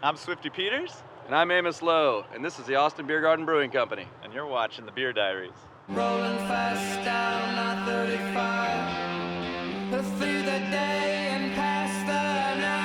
I'm Swifty Peters. And I'm Amos Lowe, and this is the Austin Beer Garden Brewing Company. And you're watching the Beer Diaries. Rolling fast down I-35 through the day and past the night.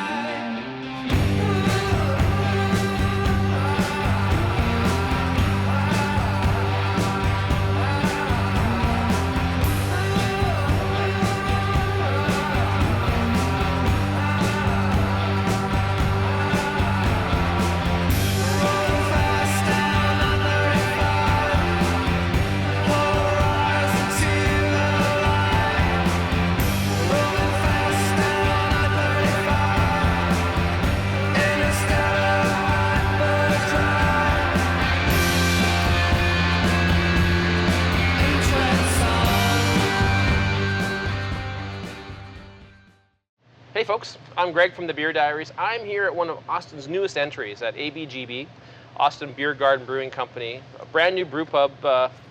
Hey folks, I'm Greg from the Beer Diaries. I'm here at one of Austin's newest entries at ABGB, Austin Beer Garden Brewing Company, a brand new brew pub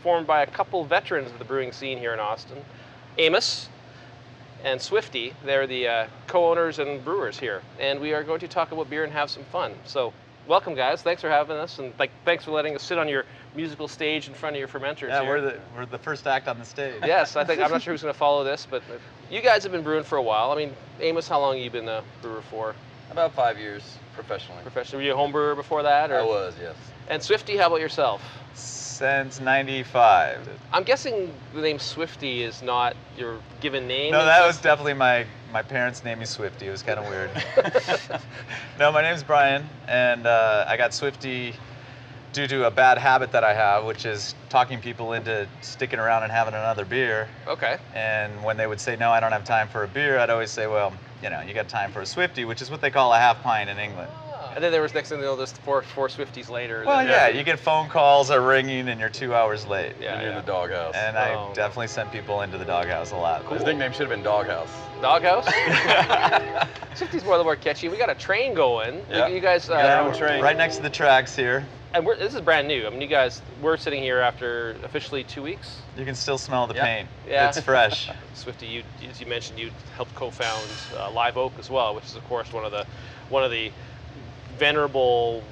formed by a couple veterans of the brewing scene here in Austin, Amos and Swifty. They're the co-owners and brewers here, and we are going to talk about beer and have some fun. So welcome guys, thanks for having us, and thanks for letting us sit on your musical stage in front of your fermenters. Yeah, here. we're the first act on the stage. Yes, I'm not sure who's going to follow this, but you guys have been brewing for a while. I mean, Amos, how long have you been a brewer for? About 5 years professionally. Professionally, were you a home brewer before that? Or? I was, yes. And Swifty, how about yourself? Since '95. I'm guessing the name Swifty is not your given name. No, that was definitely my parents named me Swifty. It was kind of weird. No, my name's Brian, and I got Swifty due to a bad habit that I have, which is talking people into sticking around and having another beer. Okay. And when they would say, no, I don't have time for a beer, I'd always say, well, you know, you got time for a Swifty, which is what they call a half pint in England. And then there was, next thing you know, there's four Swifties later. Well, yeah, you get phone calls are ringing and you're 2 hours late. Yeah, And you're in the doghouse. And I definitely sent people into the doghouse a lot. His nickname should have been Doghouse. Doghouse? Swifty's more a little more catchy. We got a train going. Yeah. You guys, got our own train. Right next to the tracks here. and this is brand new. I mean, you guys, we're sitting here after officially 2 weeks. You can still smell the Yeah. paint. Yeah. It's fresh. Swifty, as you mentioned, you helped co-found Live Oak as well, which is of course one of the venerable,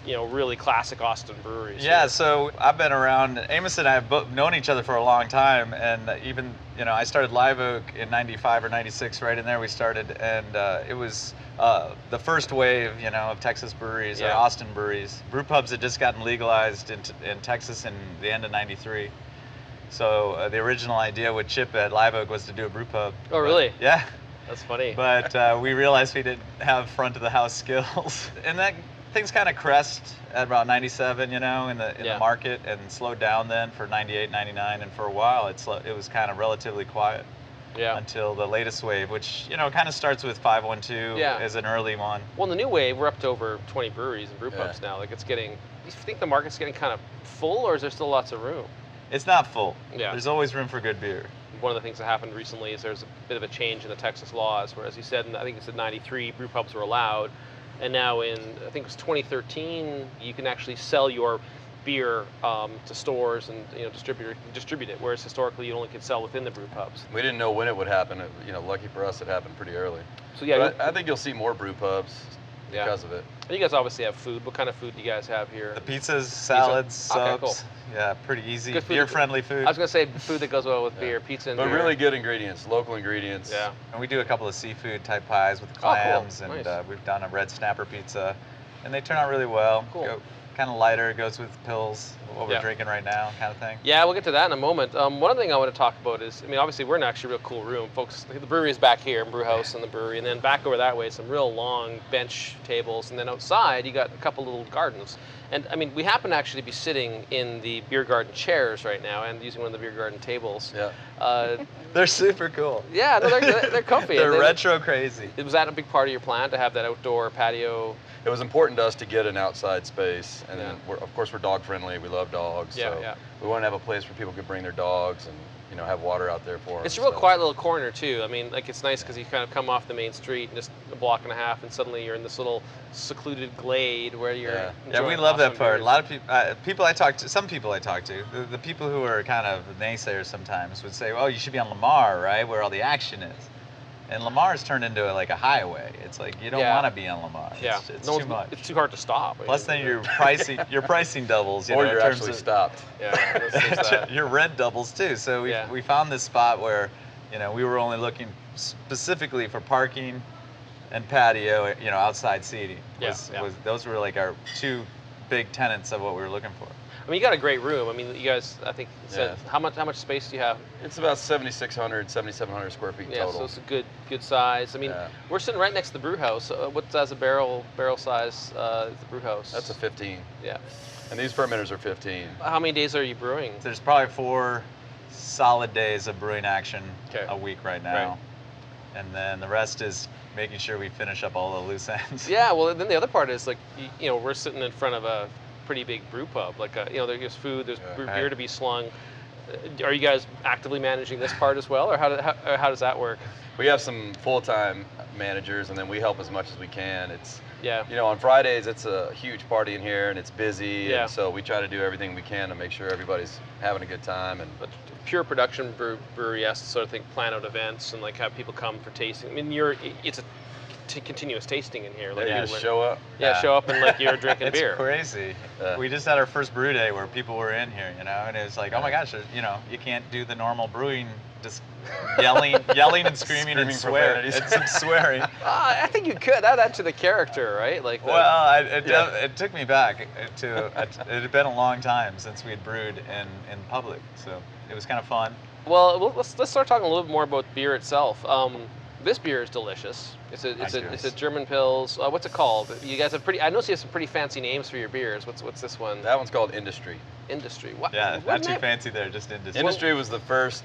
you know, really classic Austin breweries. Yeah, here. so I've been around, Amos and I have both known each other for a long time, and even, you know, I started Live Oak in '95 or '96, right in there we started, and it was the first wave, you know, of Texas breweries, or Yeah. Austin breweries. Brew pubs had just gotten legalized in Texas in the end of '93. So the original idea with Chip at Live Oak was to do a brew pub. Oh, really? Yeah. That's funny. But we realized we didn't have front of the house skills. And that things kind of crest at about 97, you know, in the Yeah. market, and slowed down then for 98, 99, and for a while it was kind of relatively quiet Yeah. until the latest wave, which, you know, kind of starts with 512 Yeah. as an early one. Well, in the new wave, we're up to over 20 breweries and brew pubs now. Like, it's getting. Do you think the market's getting kind of full, or is there still lots of room? It's not full. Yeah. There's always room for good beer. One of the things that happened recently is there's a bit of a change in the Texas laws, where, as you said, I think it's in '93, brew pubs were allowed, and now in, I think it was 2013, you can actually sell your beer to stores and, you know, distribute it, whereas historically you only could sell within the brew pubs. We didn't know when it would happen. You know, lucky for us, it happened pretty early. So yeah, But I think you'll see more brew pubs Yeah. because of it. you guys obviously have food. What kind of food do you guys have here? The pizzas, salads, Okay, subs. cool. Yeah, pretty easy. Good food. Beer-friendly food. I was gonna say food that goes well with beer, pizza and But beer. really good ingredients, local ingredients. Yeah. And we do a couple of seafood type pies with cool. clams, and Nice. we've done a red snapper pizza, and they turn out really well. Cool. Kind of lighter, goes with pills, what we're Yeah. drinking right now, kind of thing. Yeah, we'll get to that in a moment. One other thing I want to talk about is, I mean, obviously we're in actually a real cool room. Folks, the brewery is back here, brew house and the brewery, and then back over that way, some real long bench tables, and then outside you got a couple little gardens. And I mean, we happen to actually be sitting in the beer garden chairs right now and using one of the beer garden tables. Yeah. They're super cool. Yeah, no, they're comfy. They're And retro crazy. Was that a big part of your plan, to have that outdoor patio? It was important to us to get an outside space, and then Yeah. of course we're dog friendly. We love dogs, Yeah, so yeah. we want to have a place where people could bring their dogs and, you know, have water out there for them. It's a real quiet little corner too. I mean, like, it's nice because you kind of come off the main street and just a block and a half, and suddenly you're in this little secluded glade where you're. Yeah. Yeah, we enjoying love that awesome part. beers. A lot of some people I talk to, the people who are kind of naysayers sometimes would say, oh, you should be on Lamar, right, where all the action is. And Lamar's turned into like a highway. It's like you don't Yeah. want to be on Lamar. Yeah, It's no too much. It's too hard to stop. Plus, then your pricing doubles. You Or know, in you're terms actually of- stopped. Yeah, there's that. your rent doubles too. So Yeah. we found this spot where, you know, we were only looking specifically for parking and patio, you know, outside seating. Yeah, Those were like our two big tenets of what we were looking for. I mean, you got a great room. I mean, you guys, I think, said, Yeah. how much space do you have? It's about 7,600, 7,700 square feet Yeah, total. so it's a good size. I mean, Yeah. we're sitting right next to the brew house. What size a barrel size is the brew house? That's a 15. Yeah. And these fermenters are 15. How many days are you brewing? There's probably 4 solid days of brewing action Okay. a week right now. Right. And then the rest is making sure we finish up all the loose ends. Yeah, well, then the other part is like, you know, we're sitting in front of a pretty big brew pub. Like, you know, there's food, there's Yeah. beer to be slung. Are you guys actively managing this part as well, or how does that work? We have some full-time managers, and then we help as much as we can. It's, Yeah. you know, on Fridays it's a huge party in here, and it's busy, Yeah. and so we try to do everything we can to make sure everybody's having a good time. And But pure production brewery has to sort of think, plan out events and like have people come for tasting. I mean, it's a continuous tasting in here. Like, you you just know, show up. Yeah, show up and like you're drinking It's beer. crazy. Yeah. We just had our first brew day where people were in here, you know, and it was like, oh my gosh, you know, you can't do the normal brewing, just yelling and screaming and Screaming swearing. profanities. It's some swearing. I think you could add to the character, right? Like, Well, Yeah. it took me back to, it had been a long time since we had brewed in public, so it was kind of fun. well, let's start talking a little bit more about beer itself. This beer is delicious. It's Thank you. a German Pils. What's it called? You guys have I noticed you have some pretty fancy names for your beers. What's this one? That one's called Industry. Industry. What? Yeah, what not too name? fancy there, just industry. Industry was the first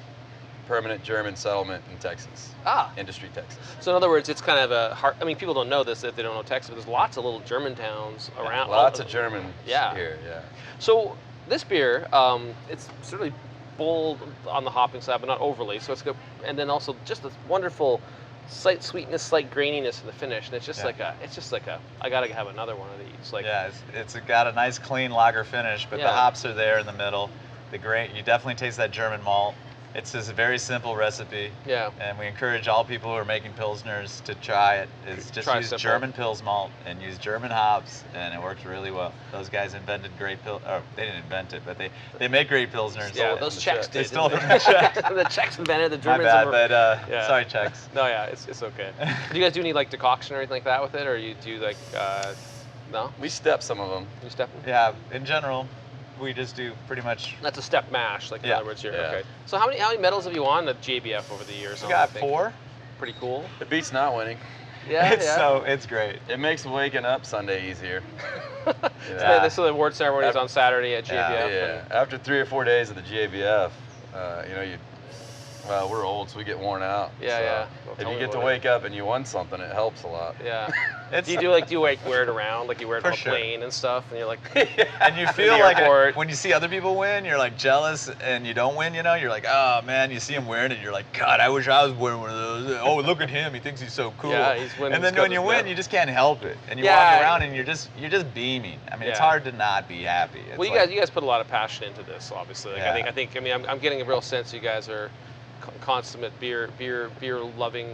permanent German settlement in Texas. Ah. Industry, Texas. So in other words, it's kind of a hard. I mean, people don't know this if they don't know Texas, but there's lots of little German towns around. Lots of Germans Yeah. here, yeah. So this beer, it's certainly bold on the hopping side, but not overly. So it's good, and then also just this wonderful, slight sweetness, slight graininess in the finish, and it's just Yeah. I gotta have another one of these. Like, Yeah, it's got a nice clean lager finish, but Yeah. the hops are there in the middle. The grain, you definitely taste that German malt. It's just a very simple recipe. Yeah. And we encourage all people who are making pilsners to try it. Is just Try use simple. German Pils malt and use German hops, and it works really well. Those guys invented great they didn't invent it, but they make great pilsners. Yeah, it those from the Czechs Czechs. They did. stole didn't from the Czechs. The Czechs invented the My Germans. bad, were- but yeah. sorry, Czechs. No, yeah, it's okay. Do you guys do any like decoction or anything like that with it, or you do like no? We step some of them. You step. Yeah, in general, we just do pretty much. That's a step mash, like in Yeah. other words here. Yeah. Okay. So how many medals have you won at JBF over the years? We got I think? 4. Pretty cool. It beats not winning. Yeah, yeah. It's great. It makes waking up Sunday easier. Yeah. So the award ceremony is on Saturday at JBF. Yeah. After 3 or 4 days of the GABF, you know, well, we're old, so we get worn out. Yeah, So yeah. Well, if tell you me get to about wake up and you won something, it helps a lot. Yeah. It's, Do you wear it around, like you wear it For on a sure. plane and stuff, and you're like, and you the feel like airport. when you see other people win, you're like jealous, and you don't win, you know, you're like, oh man, you see him wearing it, you're like, God, I wish I was wearing one of those. Oh, look at him, he thinks he's so cool. Yeah, he's winning and then because when you of win, that. you just can't help it, and you Yeah. walk around and you're just beaming. I mean, it's Yeah. hard to not be happy. It's well, like- you guys put a lot of passion into this, obviously. Like, Yeah. I mean, I'm getting a real sense you guys are consummate beer loving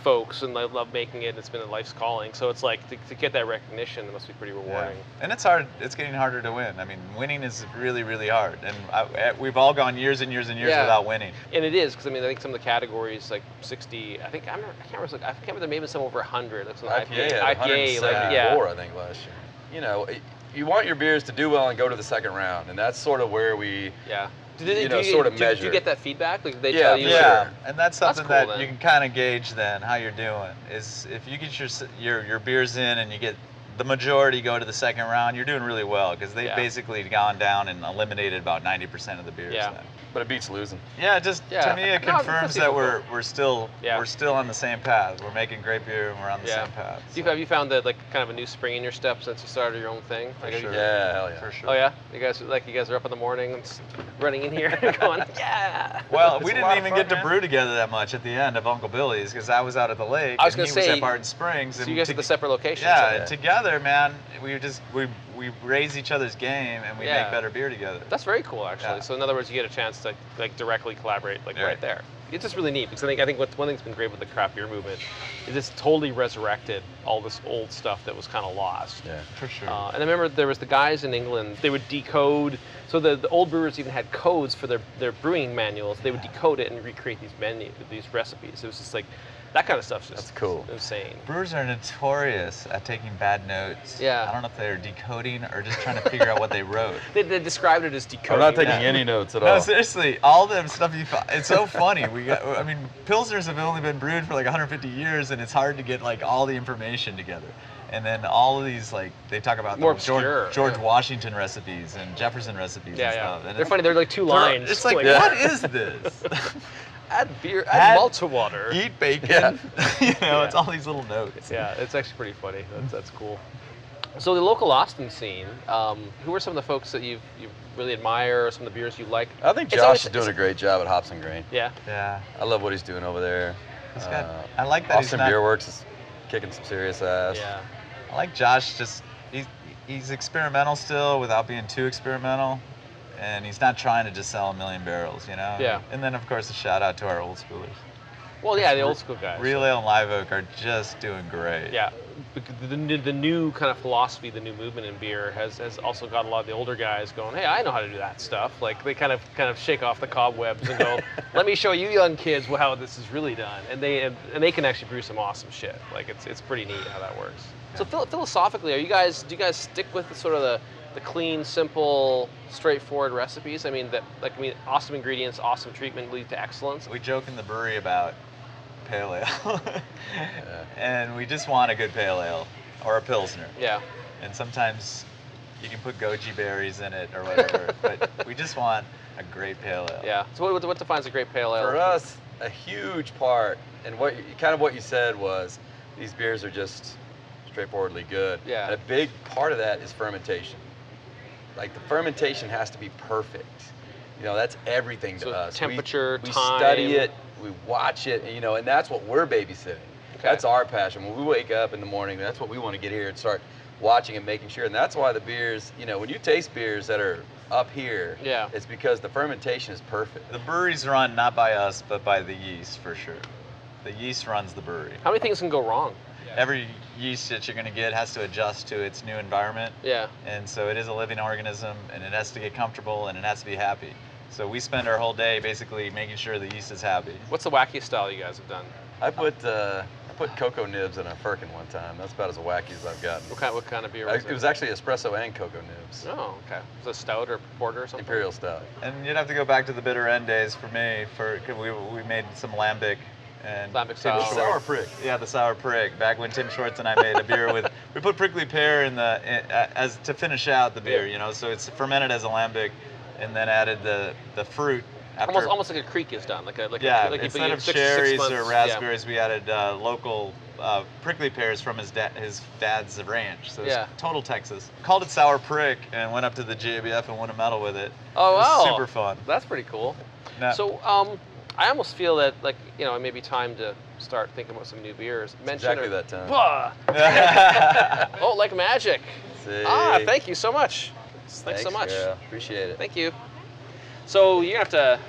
folks, and they love making it. It's been a life's calling. So it's like to get that recognition, it must be pretty Yeah. rewarding. And it's hard. It's getting harder to win. I mean, winning is really, really hard. And we've all gone years and years and years Yeah. without winning. And it is because I mean I think some of the categories like 60. I can't remember. I can't remember. There may have been some over 100. Like some IPA had IPA, like 174, yeah. I think, last year. You know, you want your beers to do well and go to the second round, and that's sort of where we. Yeah. Do sort of do you measure. get that feedback? Like they Yeah, tell you. Yeah, sure. and that's That's something cool, that then. you can kind of gauge then how you're doing. Is if you get your beers in and you get the majority go to the second round, you're doing really well because they've Yeah. basically gone down and eliminated about 90% of the beers. Yeah. Then. But it beats losing. Yeah, just Yeah. to me it No, confirms that's that cool. we're still Yeah. on the same path. We're making great beer and we're on the Yeah. same path. Have you found that like kind of a new spring in your step since you started your own thing? For Like, have you- sure. Yeah, hell yeah. For sure. Oh yeah, you guys are up in the morning and running in here going yeah. Well, It's we a didn't lot of even fun, get to man. brew together that much at the end of Uncle Billy's because I was out at the lake I was and gonna he was say, at Barton Springs. So and you guys to- at the separate locations. Yeah, Yeah. and together, man, we raise each other's game and we Yeah. make better beer together. That's very cool, actually. Yeah. So in other words, you get a chance to like directly collaborate like Yeah. right there. it's just really neat because I think one thing's been great with the craft beer movement is it's totally resurrected all this old stuff that was kind of lost. Yeah. For sure. And I remember there was the guys in England, they would decode, so the old brewers even had codes for their brewing manuals. They would decode it and recreate these recipes. It was just like, that kind of stuff's just That's cool. insane. Brewers are notorious at taking bad notes. Yeah. I don't know if they're decoding or just trying to figure out what they wrote. They described it as decoding. I'm not taking Yeah. any notes at No, all. seriously, all the stuff it's so funny. Pilsners have only been brewed for like 150 years, and it's hard to get like all the information together. And then all of these, like, they talk about More the obscure, George yeah. Washington recipes and Jefferson recipes Yeah, and yeah. stuff. And They're funny. They're like two lines. It's like, Yeah. what is this? Add beer, add malt to water. Eat bacon. Yeah. It's all these little notes. Yeah, it's actually pretty funny. That's cool. So the local Austin scene, who are some of the folks that you really admire, or some of the beers you like? I think It's Josh always- is doing a great job at Hops and Grain. Yeah. Yeah. I love what he's doing over there. He's got, I like that Austin he's not, Beer Works is kicking some serious ass. Yeah. I like Josh, just he's experimental still without being too experimental, and he's not trying to just sell 1 million barrels, you know? Yeah. And then of course a shout out to our old schoolers. Well, yeah, the old school guys. Real Ale and Live Oak are just doing great. Yeah. The new kind of philosophy, the new movement in beer has also got a lot of the older guys going, hey, I know how to do that stuff. Like they kind of shake off the cobwebs and go, let me show you young kids how this is really done. And they can actually brew some awesome shit. Like it's pretty neat how that works. So philosophically, do you guys stick with the sort of the clean, simple, straightforward recipes? I mean, awesome ingredients, awesome treatment lead to excellence. We joke in the brewery about pale ale. Yeah. And we just want a good pale ale or a pilsner. Yeah. And sometimes you can put goji berries in it or whatever, but we just want a great pale ale. Yeah. So what defines a great pale ale? For us, a huge part, and what you said was, these beers are just straightforwardly good. Yeah. And a big part of that is fermentation. Like the fermentation has to be perfect. You know, that's everything to So us. temperature, we time. study it, we watch it, and, and that's what we're babysitting. Okay. That's our passion. When we wake up in the morning, that's what we want to get here and start watching and making sure. And that's why the beers, when you taste beers that are up here, Yeah. it's because the fermentation is perfect. The brewery's run not by us, but by the yeast for sure. The yeast runs the brewery. How many things can go wrong? Every yeast that you're going to get has to adjust to its new environment. Yeah. And so it is a living organism, and it has to get comfortable, and it has to be happy. So we spend our whole day basically making sure the yeast is happy. What's the wackiest style you guys have done? I put cocoa nibs in a firkin one time. That's about as wacky as I've gotten. What kind of beer was It was actually espresso and cocoa nibs. Oh, okay. Was it a stout or porter or something? Imperial stout. And you'd have to go back to the bitter end days for me. Cause we made some lambic and Lambic Tim sour. Short- Sour prick. Yeah, the sour prick. Back when Tim Schwartz and I made a beer with, we put prickly pear as to finish out the beer. So it's fermented as a lambic, and then added the fruit. After, Almost like a creek is done, like instead of 6 cherries months, or raspberries, we added local prickly pears from his dad's ranch. So it's total Texas. Called it Sour Prick and went up to the GABF and won a medal with it. Oh, It was wow. super fun. That's pretty cool. No. So I almost feel that it may be time to start thinking about some new beers. Exactly that time. Oh, like magic. See? Thank you so much. Thanks so much. Girl. Appreciate it. Thank you. So you're gonna have to.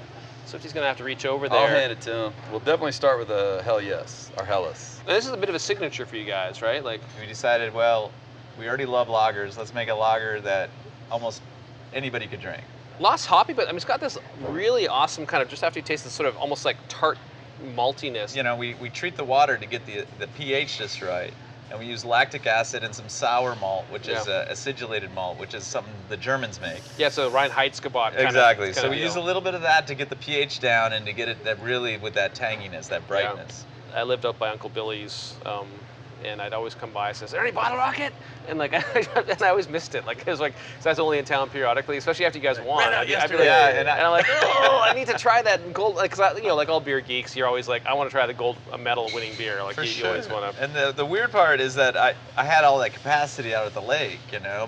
Swifty's gonna have to reach over there. I'll hand it to him. We'll definitely start with a Hell Yes, or Hellas. Now, this is a bit of a signature for you guys, right? Like, We decided, well, we already love lagers. Let's make a lager that almost anybody could drink. lost hoppy, but it's got this really awesome kind of, just after you taste this sort of almost like tart maltiness. We treat the water to get the pH just right. And we use lactic acid and some sour malt, which is acidulated malt, which is something the Germans make. Yeah, so Reinheitsgebot. Exactly. So we use a little bit of that to get the pH down and to get it that really with that tanginess, that brightness. Yeah. I lived out by Uncle Billy's, and I'd always come by and say, "Is there any bottle rocket?" And like, and I always missed it. Like, it was like, so I was only in town periodically, especially after you guys won. I'd be like, and I'm like, oh, I need to try that gold. Like, 'cause like all beer geeks, you're always like, I want to try the gold medal winning beer. Like, you always want to. And the weird part is that I had all that capacity out at the lake,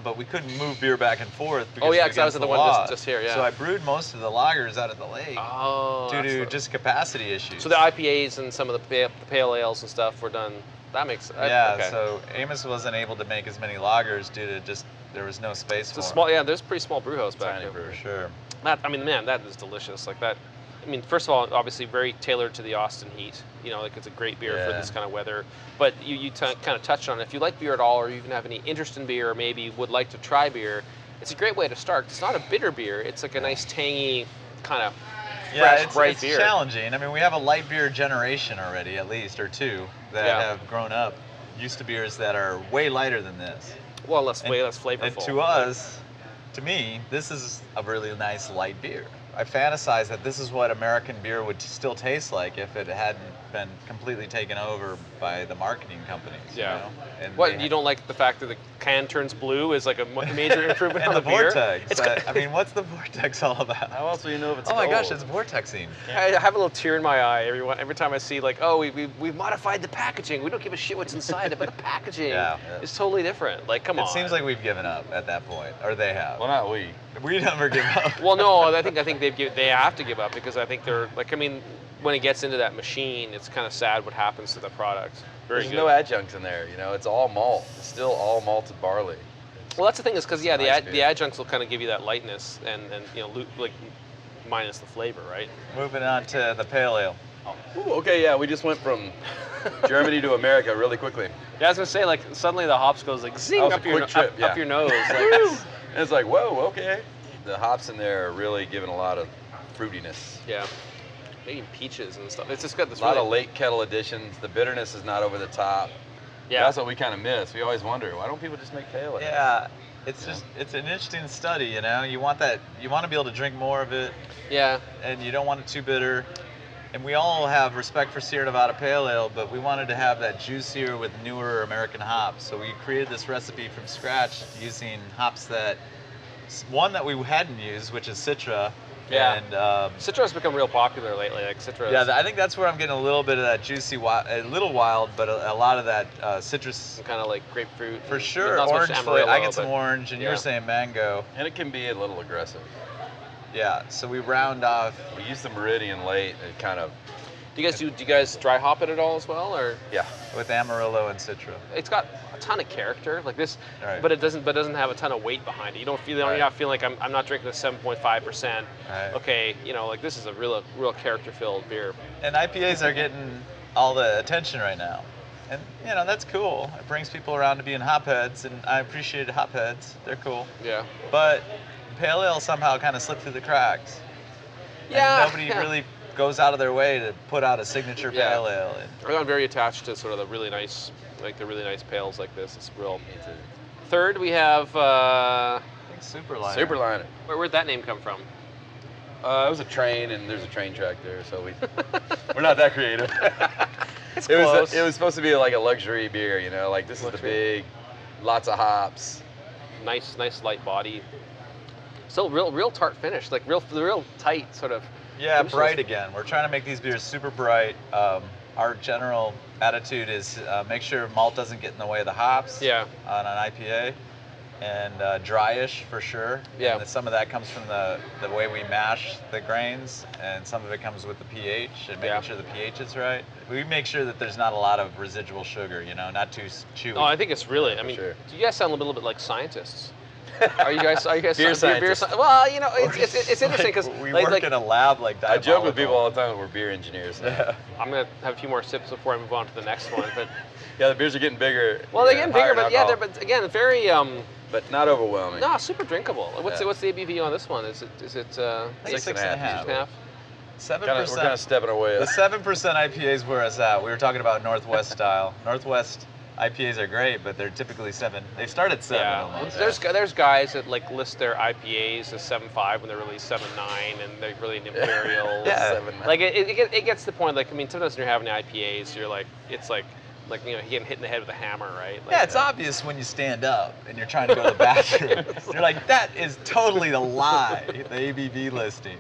but we couldn't move beer back and forth. Oh yeah, because I was at the one just here. Yeah. So I brewed most of the lagers out at the lake. Oh. Due to just capacity issues. So the IPAs and some of the pale ales and stuff were done. That makes sense. Yeah. Okay. So Amos wasn't able to make as many lagers due to just there was no space It's for a small. them. Yeah, there's a pretty small brew house back Tiny there. brew. For sure. That, I mean, man, that is delicious. Like that. I mean, first of all, obviously very tailored to the Austin heat. You know, like it's a great beer for this kind of weather. But you kind of touched on it. If you like beer at all, or you even have any interest in beer, or maybe would like to try beer, it's a great way to start. It's not a bitter beer. It's like a nice tangy kind of fresh, bright beer. It's challenging. I mean, we have a light beer generation already, at least, or two, that have grown up used to beers that are way lighter than this. Well, way less flavorful. And to us, to me, this is a really nice light beer. I fantasize that this is what American beer would still taste like if it hadn't been completely taken over by the marketing companies. Yeah. You know? And What, you don't like the fact that the can turns blue is like a major improvement and on the beer? vortex. I mean, what's the vortex all about? How else will you know if it's Oh my cold? gosh, it's vortexing. I have a little tear in my eye every time I see like, oh, we've modified the packaging. We don't give a shit what's inside it, but the packaging is totally different. Like, come on. It seems like we've given up at that point, or they have. Well, not we. We never give up. Well, no, I think they have to give up because I think they're like, I mean, when it gets into that machine, it's kind of sad what happens to the product. Very There's good. no adjuncts in there. You know, it's all malt. It's still all malted barley. Well, that's the thing is because nice the beer. adjuncts will kind of give you that lightness and you know like minus the flavor, right? Moving on to the pale ale. Ooh, okay, yeah, we just went from Germany to America really quickly. Yeah, I was gonna say like suddenly the hops goes like zing That was up a your quick trip, up your nose. Like, And it's like, whoa, okay. The hops in there are really giving a lot of fruitiness. yeah, maybe peaches and stuff. It's just got this A lot really, of late kettle additions. The bitterness is not over the top. yeah. That's what we kind of miss. We always wonder, why don't people just make pale ale? Yeah, it's just it's an interesting study. You know, you want to be able to drink more of it, Yeah, and you don't want it too bitter. And we all have respect for Sierra Nevada Pale Ale, but we wanted to have that juicier with newer American hops. So we created this recipe from scratch using hops that we hadn't used, which is Citra. Yeah. And Citra has become real popular lately. Like Citra. yeah, I think that's where I'm getting a little bit of that juicy, a little wild, but a lot of that citrus. kind of like grapefruit. For and sure, not so much orange flavor. I Amarillo, get some but- orange, and you were yeah. saying mango. And it can be a little aggressive. Yeah, so we round off. We use the Meridian late. It kind of, Do you guys dry hop it at all as well, or? yeah. With Amarillo and Citra. It's got a ton of character, like this, Right. but it doesn't have a ton of weight behind it. You don't feel Right. you're not feeling like I'm not drinking a 7.5%. Right. Okay, you know, like this is a real character-filled beer. And IPAs are getting all the attention right now. And, you know, that's cool. It brings people around to being hopheads, and I appreciate hopheads. They're cool. Yeah. But Pale Ale somehow kind of slipped through the cracks. Yeah. And nobody really goes out of their way to put out a signature Yeah. Pale Ale. And I'm very attached to sort of the really nice pails like this. It's real. Me too. Third, we have I think Superliner. Superliner. where'd that name come from? It was a train, and there's a train track there, so we're not that creative. It's It close. was supposed to be like a luxury beer, you know, like this is the Luxury. big, lots of hops. nice light body. Still real tart finish, like real tight sort of. Yeah, finishes. bright again. We're trying to make these beers super bright. Our general attitude is make sure malt doesn't get in the way of the hops Yeah. on an IPA, and dryish for sure. Yeah. And some of that comes from the way we mash the grains, and some of it comes with the pH and making Yeah. sure the pH is right. We make sure that there's not a lot of residual sugar, you know, not too chewy. Oh, I think it's really. I mean, sure. you guys sound a little bit like scientists. Are you guys? Beer scientists. Well, you know, it's interesting because we work in a lab like that. I joke with people all the time that we're beer engineers. Now. Yeah. I'm gonna have a few more sips before I move on to the next one. But Yeah, the beers are getting bigger. well, they're getting higher bigger, in but yeah, alcohol, but again, very but not overwhelming. no, super drinkable. What's Yeah. what's the ABV on this one? Is it I think 6.5 and a half? 7%. We're kind of stepping away. The 7% IPAs where us at. We were talking about Northwest style. Northwest IPAs are great, but they're typically 7. They start at 7 Yeah, almost. there's guys that like list their IPAs as 7.5 when they're really 7.9, and they're really an imperial. Yeah. 7.9. Like it gets to the point. Like I mean, sometimes when you're having IPAs, you're like it's like you know getting hit in the head with a hammer, right? Like, Yeah, it's obvious when you stand up and you're trying to go to the bathroom. You're like, that is totally the lie, the ABV listing.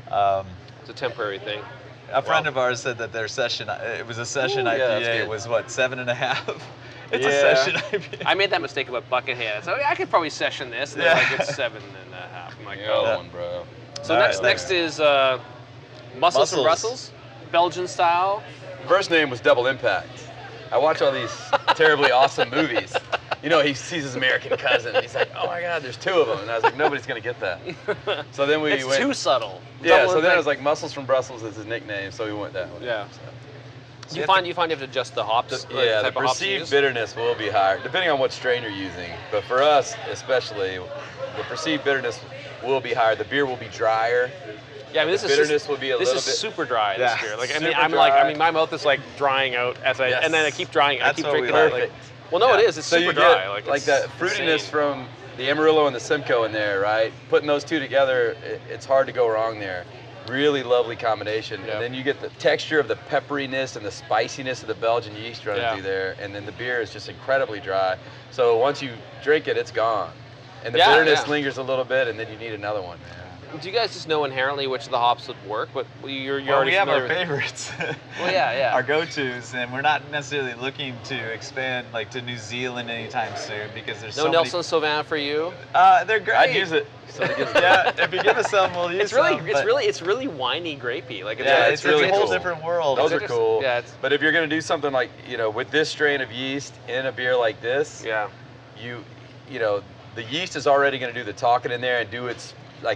It's a temporary thing. A friend of ours said that their session, it was a session Ooh, yeah, that's IPA, good. was what, 7.5? It's a Yeah. session IPA. I made that mistake about Buckethead. So I could probably session this. And they're like, it's 7.5. I'm like, You're oh. one, bro. So All next right, next is Muscles from Muscles. Brussels, Belgian style. First name was Double Impact. I watch all these terribly awesome movies, You know, he sees his American cousin. He's like, oh my God, there's 2 of them. And I was like, nobody's going to get that. So then we It's went. too subtle. Yeah, so then it was like Mussels from Brussels is his nickname, so we went that way. Yeah. So. So you find you have to adjust the hops. Yeah, the type of hops you perceived use? bitterness will be higher, depending on what strain you're using. But for us, especially, the perceived bitterness will be higher. The beer will be drier. Yeah, I mean, The bitterness will be a little bit. This is super dry. This Yeah, beer. Like, I super mean, I'm dry. like, I mean, my mouth is like drying out as I, Yes. and then I keep drying. I That's keep what we drinking it. like. Like, well, no, it Yeah. is. It's So super you dry. get Like that it's fruitiness insane. from the Amarillo and the Simcoe in there, right? Putting those 2 together, it's hard to go wrong there. Really lovely combination. Yeah. And then you get the texture of the pepperiness and the spiciness of the Belgian yeast running Yeah. through there. And then the beer is just incredibly dry. So once you drink it, it's gone. And the Yeah, bitterness yeah. lingers a little bit, and then you need another one, man. Do you guys just know inherently which of the hops would work? But you're Well, already we have our familiar with- favorites. Well, yeah. Our go-tos, and we're not necessarily looking to expand like to New Zealand anytime soon because there's No so Nelson Sauvin for you. many. They're great. I'd use it. So it gets Yeah, if you give us some, we'll use It's really, some. it's really winey, grapey. Like it's, yeah, really- it's really a whole cool. different world. Those are interesting. cool. Yeah, it's- But if you're gonna do something like, with this strain of yeast in a beer like this, yeah. you know, the yeast is already gonna do the talking in there and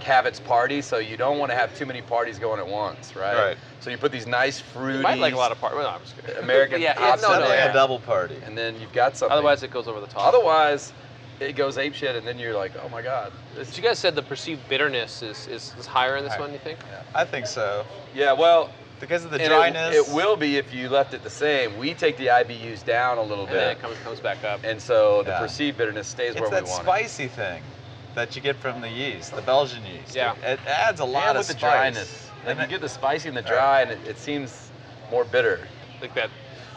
have its party, so you don't want to have too many parties going at once, right? Right. So you put these nice fruity You might like a lot of part. Well, no, I'm just kidding. American Yeah, hops no, in no, there, like a double party. and then you've got something. Otherwise, it goes over the top. Otherwise, it goes apeshit, and then you're like, oh my God. But you guys said the perceived bitterness is higher in this Higher. one, you think? I think so Yeah, well, because of the and dryness. It will be if you left it the same. We take the IBUs down a little And then bit, it comes back up. and so the Yeah. perceived bitterness stays It's where that we want it. spicy thing that you get from the yeast, the Belgian yeast. Yeah. It adds a lot And of with the spice. dryness. Like And you it- get the spicy and the dry, and it seems more bitter. Like that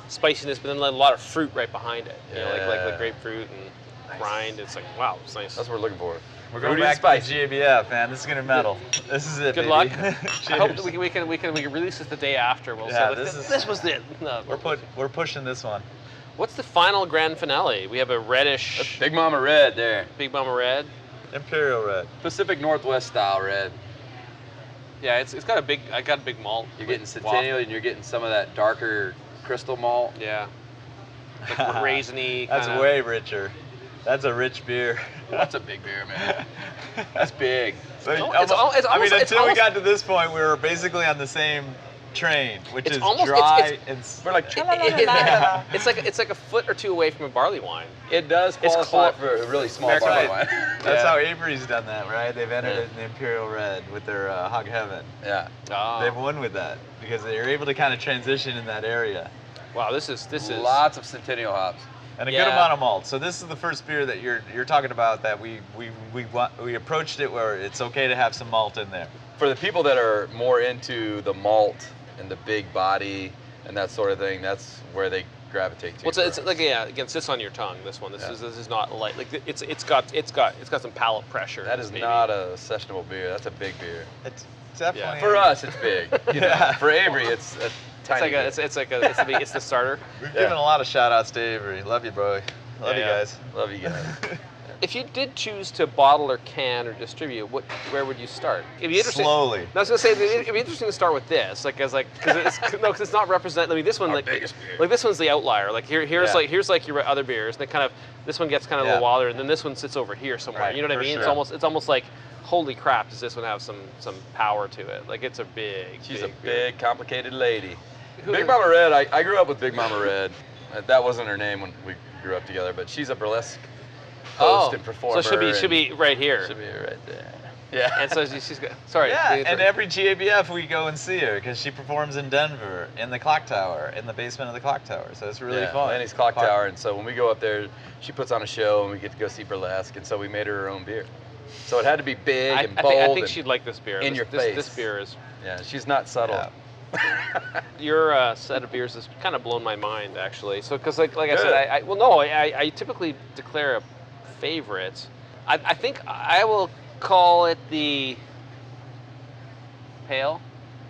spiciness, but then a lot of fruit right behind it. You know, like Yeah. grapefruit and rind. It's like, wow, it's nice. That's what we're looking for. We're going Fruity and back to spicy. the GABF, man. This is gonna metal. This is it. Good baby. luck. I hope Cheers. that we can release this the day after. We'll Yeah, say this this is- was it. No. We're pushing this one. What's the final grand finale? We have a reddish That's Big Mama Red there. Big Mama Red. Imperial Red. Pacific Northwest style red. Yeah, it's got a big malt. You're getting Waft. Centennial, and you're getting some of that darker crystal malt. Yeah. Like raisiny. That's kinda- way richer. That's a rich beer. That's a big beer, man. That's big. So It's almost- al- it's I mean, almost- it's until we almost- got to this point, we were basically on the same train, which It's is almost- dry it's- and s- We're like, It's like a foot or two away from a barley wine. it does It's qualify clo- for a really small American barley Right. wine. That's Yeah. how Avery's done that, right? They've entered Yeah. it in the Imperial Red with their Hog Heaven. Yeah. Oh. They've won with that because they're able to kind of transition in that area. Wow, this is Lots of Centennial hops. And a Yeah. good amount of malt. So this is the first beer that you're talking about that we approached it where it's okay to have some malt in there. For the people that are more into the malt and the big body and that sort of thing, that's where they gravitate to. What's for it's us. like? Yeah, again, it sits on your tongue. This one. This Yeah. is not light. Like it's got some palate pressure. That is maybe. not a sessionable beer. That's a big beer. It's definitely For us, it's big. You know, Yeah. For Avery, it's a It's tiny. like beer. it's the starter. We've Yeah. given a lot of shout outs to Avery. Love you, bro. Love you Yeah. guys. Love you guys. If you did choose to bottle or can or distribute, where would you start? It'd be interesting. Slowly. I was gonna say it'd be interesting to start with this, because it's not representative. I mean, this one Our biggest beer. like this one's the outlier. Like here's Yeah. like your other beers, and then kind of this one gets kind of a Yeah. little wilder, and then this one sits over here somewhere. Right, You know what I for mean? sure. It's almost like, holy crap, does this one have some power to it? Like it's a big. She's a beer. big, complicated lady. Who Big is- Mama Red, I grew up with Big Mama Red. That wasn't her name when we grew up together, but she's a burlesque host and performer. So it should be right here. Should be right there. Yeah. And so she's got. Sorry. Yeah, it's and right- every GABF we go and see her because she performs in Denver in the clock tower, in the basement of the clock tower. So it's really yeah, fun. Lanny's Clock Tower, and so when we go up there, she puts on a show, and we get to go see burlesque, and so we made her own beer. So it had to be big and bold. I think and- she'd like this beer. in This- your this, face. This beer is. Yeah, she's not subtle. Yeah. Your set of beers has kind of blown my mind, actually. So, because like I Good. said, I typically declare a favorite. I think I will call it the pale.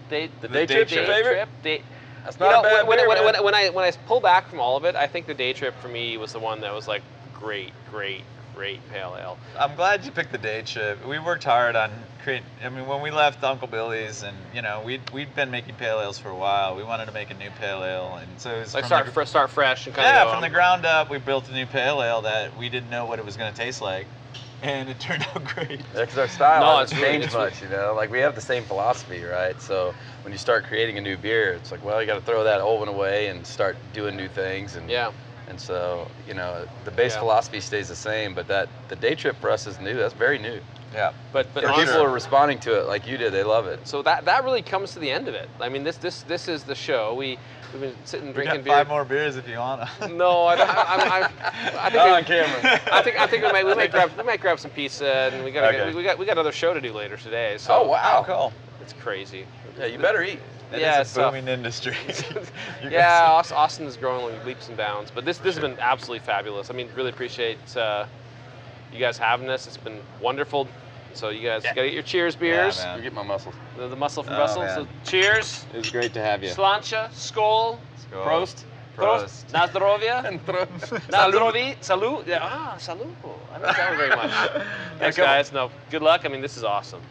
The day trip's your favorite? That's You not know, a bad when, beer, when, man. when I pull back from all of it, I think the day trip for me was the one that was like great great pale ale. I'm glad you picked the day trip. We worked hard on create. I mean, when we left Uncle Billy's, and you know, we'd been making pale ales for a while. We wanted to make a new pale ale, and so it was Like from start fresh and kind yeah, of from the ground up. We built a new pale ale that we didn't know what it was going to taste like, and it turned out great. Yeah, because our style No, hasn't it's really- changed it's much, you know. Like we have the same philosophy, right? So when you start creating a new beer, it's like, well, you got to throw that old one away and start doing new things. And Yeah. And so, you know, the base Yeah. philosophy stays the same, but the day trip for us is new. That's very new. Yeah. But And honestly- people are responding to it like you did. They love it. So that really comes to the end of it. I mean, this is the show. We've been sitting We drinking got beer. 5 more beers if you want. No, I think Not on camera. I think we might grab some pizza, and we got another show to do later today. So Oh, wow. Cool. it's crazy. Yeah, you better eat. It Yeah, is a so- booming industry. You can Yeah, see- Austin is growing like leaps and bounds. But this has been absolutely fabulous. I mean, really appreciate you guys having us. It's been wonderful. So you guys got to get your cheers beers. man. You get my muscles. The muscle from Oh, Brussels. man. So cheers. It was great to have you. Slancha, skol, Skål. Prost. Prost. na zdrowie. And throw. Na zdrowie. Salut. Yeah, salut. I don't know that one very much. Thanks, come on. guys. No, good luck. I mean, this is awesome.